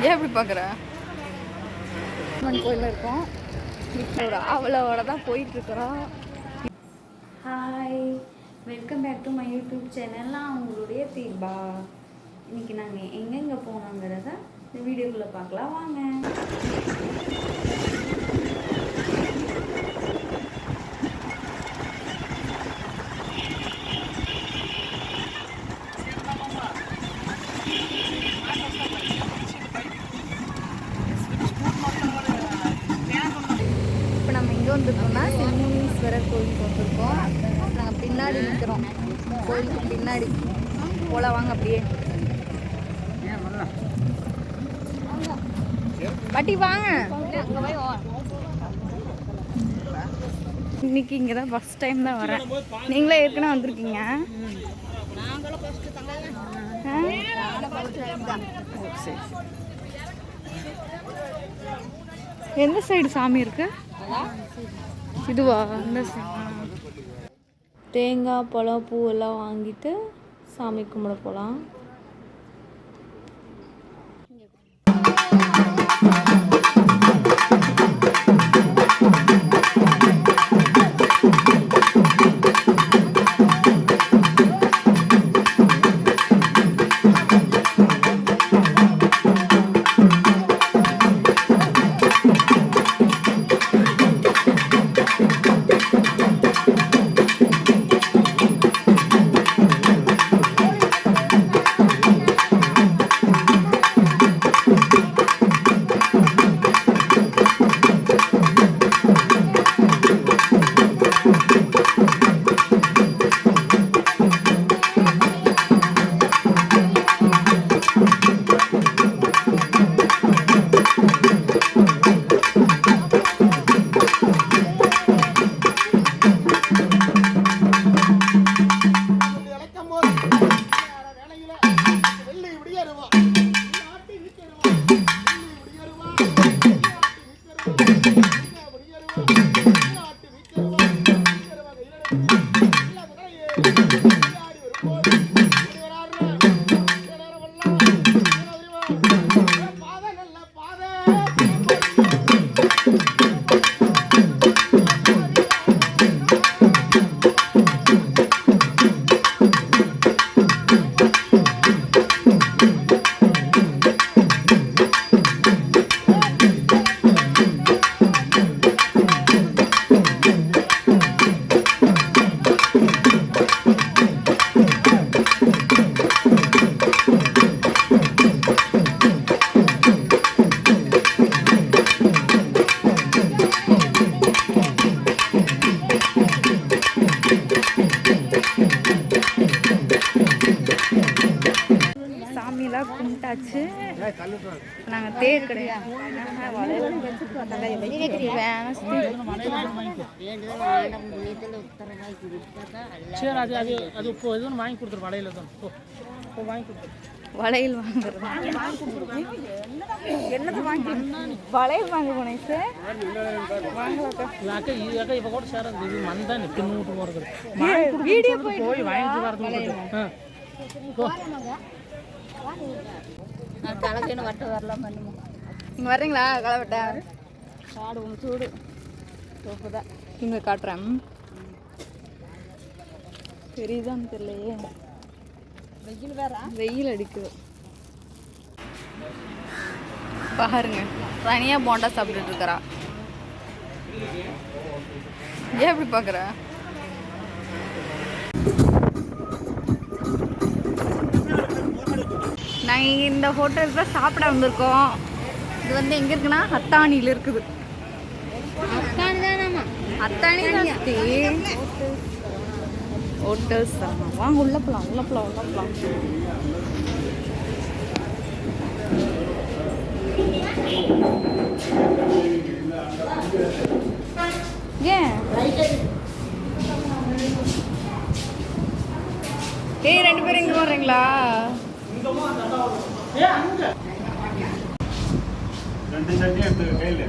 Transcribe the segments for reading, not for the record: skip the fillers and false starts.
ஏன் எப்படி பார்க்குற? கோயிலில் இருக்கோம். ஒரு அவளோட தான் போயிட்டுருக்குறோம். Hi, welcome back to my YouTube channel. நான் உங்களுடைய தீபா. இன்றைக்கி நாங்கள் எங்கெங்கே போனோங்கிறத இந்த வீடியோக்குள்ளே பார்க்கலாம் வாங்க. வந்துருக்கோம்னா சிம்மீஸ்வரர் கோயிலுக்கு வந்திருக்கோம். நாங்கள் பின்னாடி நிற்கிறோம், கோயிலுக்கு பின்னாடி போல. வாங்க அப்படியே பாட்டி வாங்க. இன்னைக்கு இங்கே தான் ஃபஸ்ட் டைம் தான் வரேன். நீங்களே ஏற்கனவே வந்திருக்கீங்க? எந்த சைடு சாமி இருக்கு? இதுவா? இந்த தேங்காய் பழம் பூ எல்லாம் வாங்கிட்டு சாமி கும்பிட போகலாம். சாமியெல்லாம் கும்பிட்டாச்சு. நாங்கள் தேர் கிடையாது. வளையல் வாங்குறது என்னது வாங்கி வளையல் வாங்க போனேன் சார். வீடியோ போய் வாங்கிட்டு வரது தலைக்கு வட்ட வரலாம் பண்ணுமா? நீங்கள் வர்றீங்களா? களை வெட்ட காடு ஒன்று சூடு சோப்பு தான் இங்கே காட்டுறேன். தெரியுதான்னு தெரியலையே, வெயில் வேற, வெயில் அடிக்குது பாருங்க. தனியாக போண்டா சாப்பிட்டுட்டு இருக்கிறா. ஏன் எப்படி பார்க்குற? நாங்கள் இந்த ஹோட்டலுக்கு தான் சாப்பிட வந்திருக்கோம். இது வந்து எங்கே இருக்குன்னா அத்தானியில் இருக்குது. அத்தானி தான் ஹோட்டல்ஸ் தான். வாங்க உள்ள போகலாம், உள்ள போகலாம், உள்ள போகலாம். ஏன் ஏய் ரெண்டு பேரும் இங்கே போடுறீங்களா? ரெண்டு சட்னி எடுத்து கையில்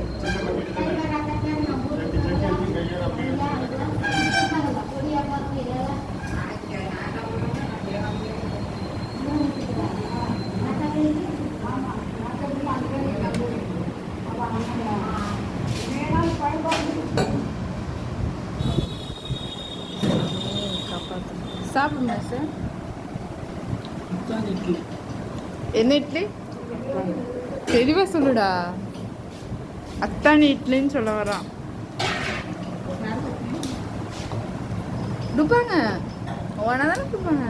ரெண்டு சட்னி எடுத்து கையில் அப்படியே சாப்பிடுங்க சார். என்ன இட்லி? தெளிவா சொல்லுடா. அத்தானி இட்லின்னு சொல்ல வரான். கொடுப்பாங்க, ஓனா தானே கொடுப்பாங்க.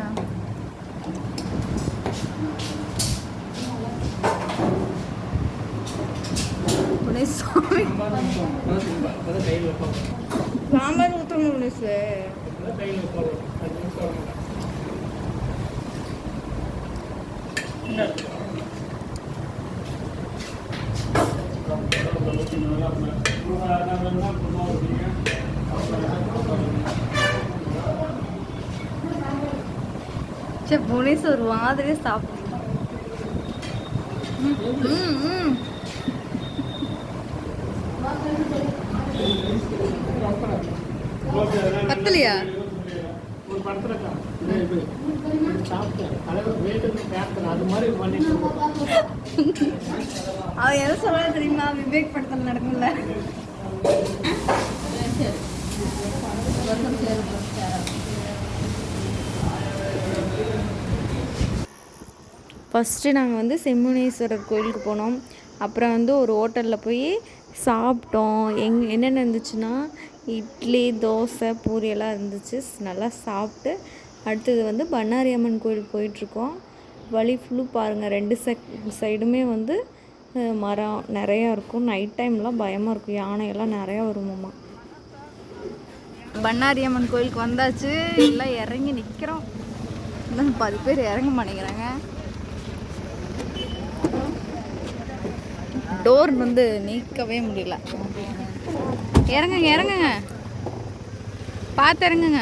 சாமி சாம்பார் ஊற்றணும் புனேஷ். சரி புனேஷ் ஒரு மாதிரியே சாப்பிடும். பத்தலையா? அவன் எதை சொல்ல தெரியுமா? விவேக் படத்தில் நடக்கும்ல. ஃபஸ்ட்டு நாங்கள் வந்து செம்முனீஸ்வரர் கோயிலுக்கு போனோம். அப்புறம் வந்து ஒரு ஹோட்டலில் போய் சாப்பிட்டோம். என்னென்ன இருந்துச்சுன்னா இட்லி, தோசை, பூரி எல்லாம் இருந்துச்சு. நல்லா சாப்பிட்டு அடுத்தது வந்து பண்ணாரி அம்மன் கோயிலுக்கு போயிட்டுருக்கோம். வழி ஃபுல்லும் பாருங்கள், 2 சைடுமே வந்து மரம் நிறையா இருக்கும். நைட் டைம்லாம் பயமாக இருக்கும், யானையெல்லாம் நிறையா வருமாம்மா. பண்ணாரி அம்மன் கோயிலுக்கு வந்தாச்சு. எல்லாம் இறங்கி நிற்கிறோம். இன்னும் 10 பேர் இறங்க மாட்டேங்கிறாங்க. டோர் வந்து நீக்கவே முடியல. இறங்குங்க இறங்குங்க, பார்த்து இறங்குங்க.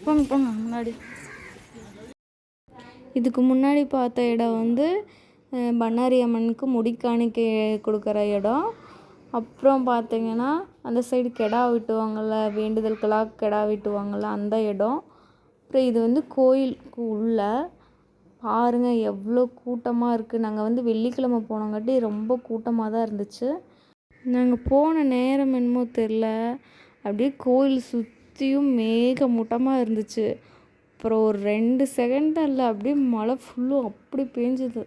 போங்க போங்க முன்னாடி. இதுக்கு முன்னாடி பார்த்த இடம் வந்து பண்ணாரி அம்மனுக்கு முடிக்காணிக்கை கொடுக்குற இடம். அப்புறம் பார்த்திங்கன்னா அந்த சைடு கெடா வெட்டுவாங்கள்ல, வேண்டுதலுக்கெல்லாம் கெடா வெட்டுவாங்கள்ல, அந்த இடம். அப்புறம் இது வந்து கோயிலுக்கு உள்ள பாருங்கள் எவ்வளோ கூட்டமாக இருக்குது. நாங்கள் வந்து வெள்ளிக்கிழமை போனங்காட்டி ரொம்ப கூட்டமாக தான் இருந்துச்சு. நாங்கள் போன நேரம் என்னமோ தெரில, அப்படியே கோயில் சுற்றியும் மேகமூட்டமாக இருந்துச்சு. அப்புறம் ஒரு 2 செகண்டில் அப்படியே மழை ஃபுல்லும் அப்படி பேஞ்சுது.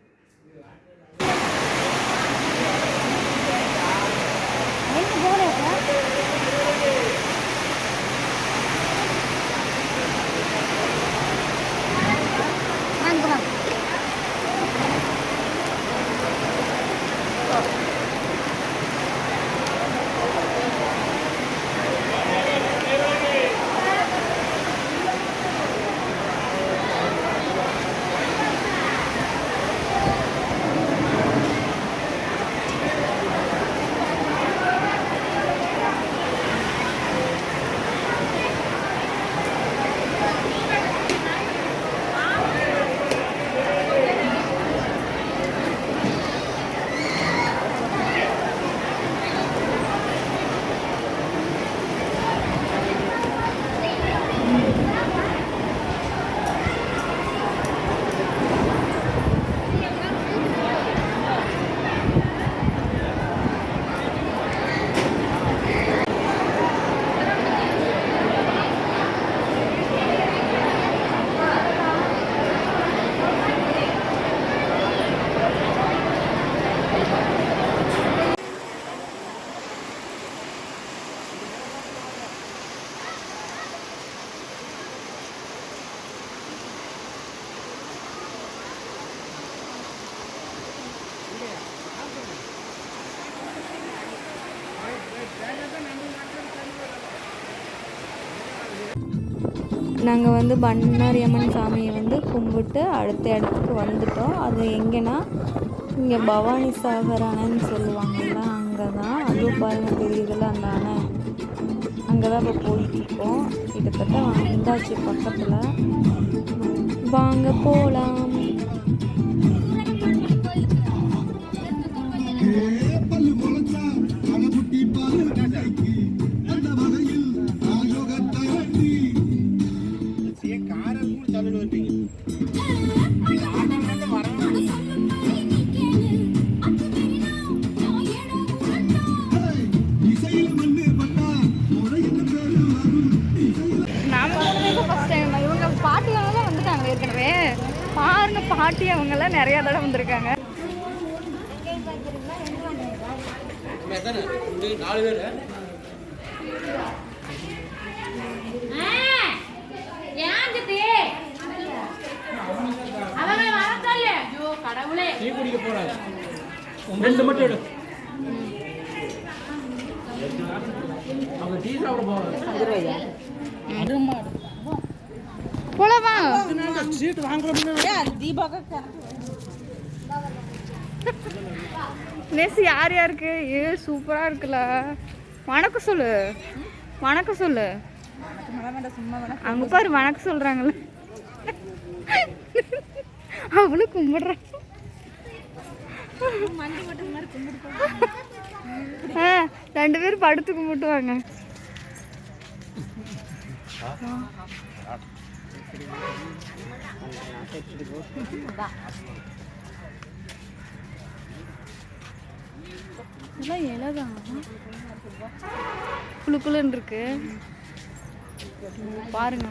நாங்கள் வந்து பண்ணாரியம்மன் சாமியை வந்து கும்பிட்டு அடுத்த இடத்துக்கு வந்துட்டோம். அது எங்கன்னா இங்கே பவானி சாகர் அணைன்னு சொல்லுவாங்கள்ல, அங்கே தான். அதுவும் பாருங்கள் தெரியுதுல்ல அந்த அணை, அங்கே தான் இப்போ போயிட்டுருக்கோம். கிட்டத்தட்ட வந்தாச்சு பக்கத்தில், வாங்க போகலாம். ஏற்கனவே பாருங்க பாட்டி அவங்கெல்லாம் நிறைய தடவை வந்திருக்காங்க. போலவா சீட் நேசி யார் யாருக்கு? சூப்பரா இருக்குல்ல. வணக்கம் சொல்லு, வணக்கம் சொல்லு. அங்க பாரு வணக்கம் சொல்றாங்கல்ல, அவளும் கும்பிடுறான். ரெண்டு பேரும் படுத்து கும்பிட்டுவாங்க. இதெல்லாம் இலைதான், குளுக்குளுன்னு இருக்கு பாருங்க.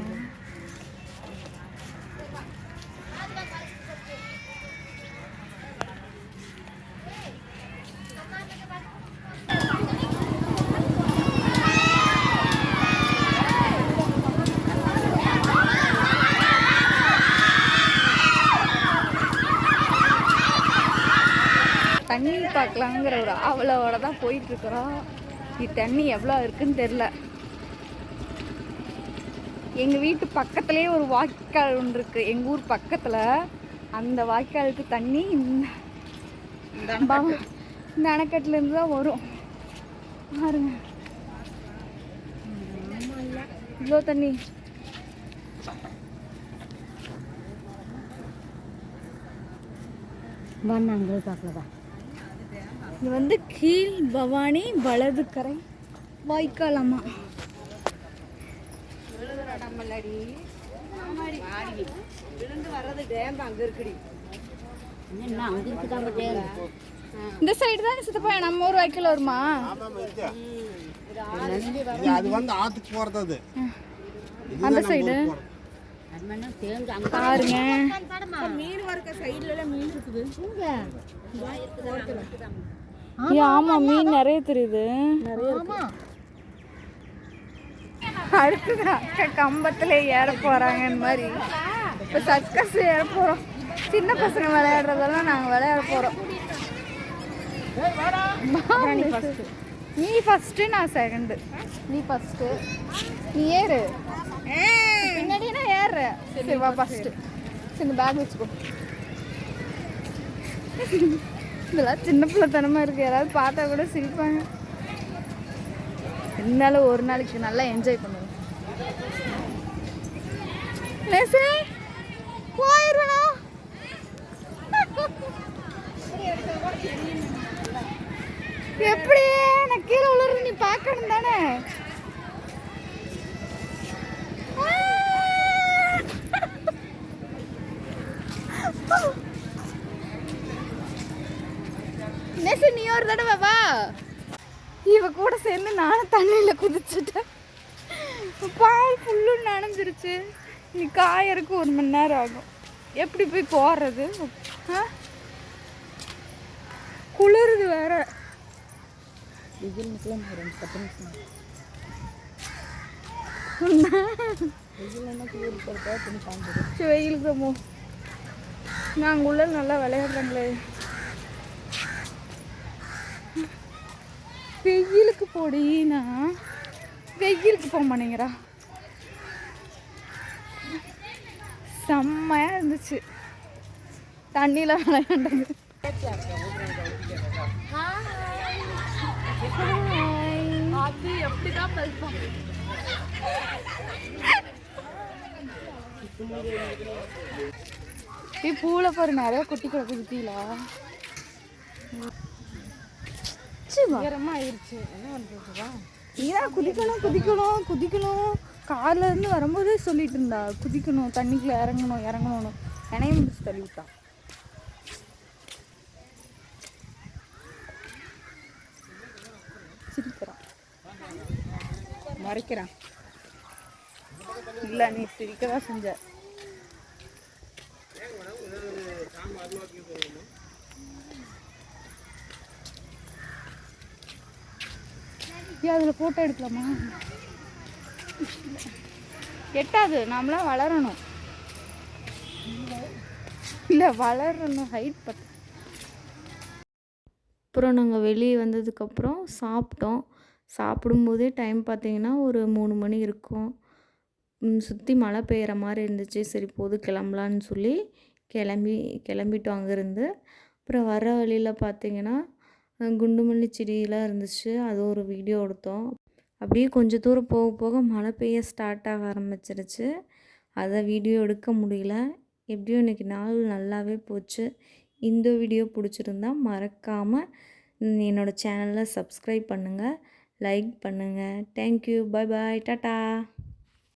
தண்ணி பார்க்கலாங்கிற ஒரு ஆவலோட தான் போயிட்டுருக்குறோம். இது தண்ணி எவ்வளோ இருக்குன்னு தெரில. எங்கள் வீட்டு பக்கத்துலேயே ஒரு வாய்க்கால் ஒன்று இருக்குது, எங்கள் ஊர் பக்கத்தில். அந்த வாய்க்காலுக்கு தண்ணி இந்த அணைக்கட்டுலேருந்து தான் வரும். பாருங்க இவ்வளோ தண்ணி. இது வந்து கீழ் பவானி வலது கரை வாய்க்கால். அம்மா இந்த சைடு தான் சித்தப்பா நம்ம ஊர் வாய்க்கால் வருமா? அது வந்து ஆத்துக்கு போறது. அந்த சைடு பாருங்க, மீன் வர்க்க சைடுல மீன் இருக்குது. ஆமா மீன் நிறைய தெரியுது. அடுத்தது அக்கா கம்பத்துல ஏற போறாங்க மாதிரி. இப்ப சர்க்கஸ் ஏற போறோம். சின்ன பசங்க விளையாடுறதெல்லாம் நாங்க விளையாட போறோம். நீ ஃபர்ஸ்ட், நான் செகண்ட். நீ ஃபர்ஸ்ட், நீ ஏறு. பின்னாடி நான் ஏறுறேன். சரி வா ஃபர்ஸ்ட். இந்த பேக் வச்சுக்கோ. இதெல்லாம் சின்ன பிள்ளைத்தனமா இருக்கு, யாராவது பார்த்தா கூட சிரிப்பாங்க. இருந்தாலும் ஒரு நாளைக்கு நல்லா என்ஜாய் பண்ணுவோம். போயிருவா எப்படி? நான் கீழே உள்ள நீ பார்க்கணும் தானே. நீ ஒரு தடவை வா. இவ கூட சேர்ந்து நானும் தண்ணியில குதிச்சுட்டேன். பால் ஃபுல்லு நனைஞ்சிருச்சு. நீ காயறதுக்கு 1 மணி நேரம் ஆகும். எப்படி போய் போடுறது? குளிருது வேற. வெயிலுக்கு நாங்கள் உள்ள நல்லா விளையாடுறாங்களே. வெயிலுக்கு போடினா வெயிலுக்கு போக மாட்டேங்கிறா. செம்மையாக இருந்துச்சு தண்ணியில் விளையாண்டது. அது எப்படிதான் பல்பம் பூவில் பாரு நிறைய குட்டி கிடக்கு சுற்றிலா. உயரமா ஆயிடுச்சு. என்ன பண்ணுறதுவா? நீதான் குதிக்கணும் குதிக்கணும் குதிக்கணும் கார்ல இருந்து வரும்போதே சொல்லிட்டு இருந்தா குதிக்கணும் தண்ணிக்குள்ள இறங்கணும் இறங்கணும்னு. என்னைய முடிச்சு தள்ளி விட்டா. சிரிக்கிறான் மறைக்கிறான். இல்லை நீ சிரிக்கதான் செஞ்ச. அதில் ஃபோட்டோ எடுக்கலாமா? எட்டாது, நாமளாம் வளரணும். இல்லை வளரணும், ஹைட் பத்து. அப்புறம் நாங்கள் வெளியே வந்ததுக்கப்புறம் சாப்பிட்டோம். சாப்பிடும்போதே டைம் பார்த்திங்கன்னா ஒரு 3 மணி இருக்கும். சுற்றி மழை பெய்கிற மாதிரி இருந்துச்சு. சரி போது கிளம்பலான்னு சொல்லி கிளம்பிட்டோம் அங்கேருந்து. அப்புறம் வர வழியில் பார்த்திங்கன்னா குண்டுமல்லி செடியெலாம் இருந்துச்சு. அது ஒரு வீடியோ எடுத்தோம். அப்படியே கொஞ்சம் தூரம் போக போக மழை பெய்ய ஸ்டார்ட் ஆக ஆரம்பிச்சிருச்சு. அதை வீடியோ எடுக்க முடியல. எப்படியும் இன்றைக்கி நாள் நல்லாவே போச்சு. இந்த வீடியோ பிடிச்சிருந்தா மறக்காமல் என்னோடய சேனலை சப்ஸ்கிரைப் பண்ணுங்கள், லைக் பண்ணுங்கள். தேங்க்யூ, பாய் பாய், டாட்டா.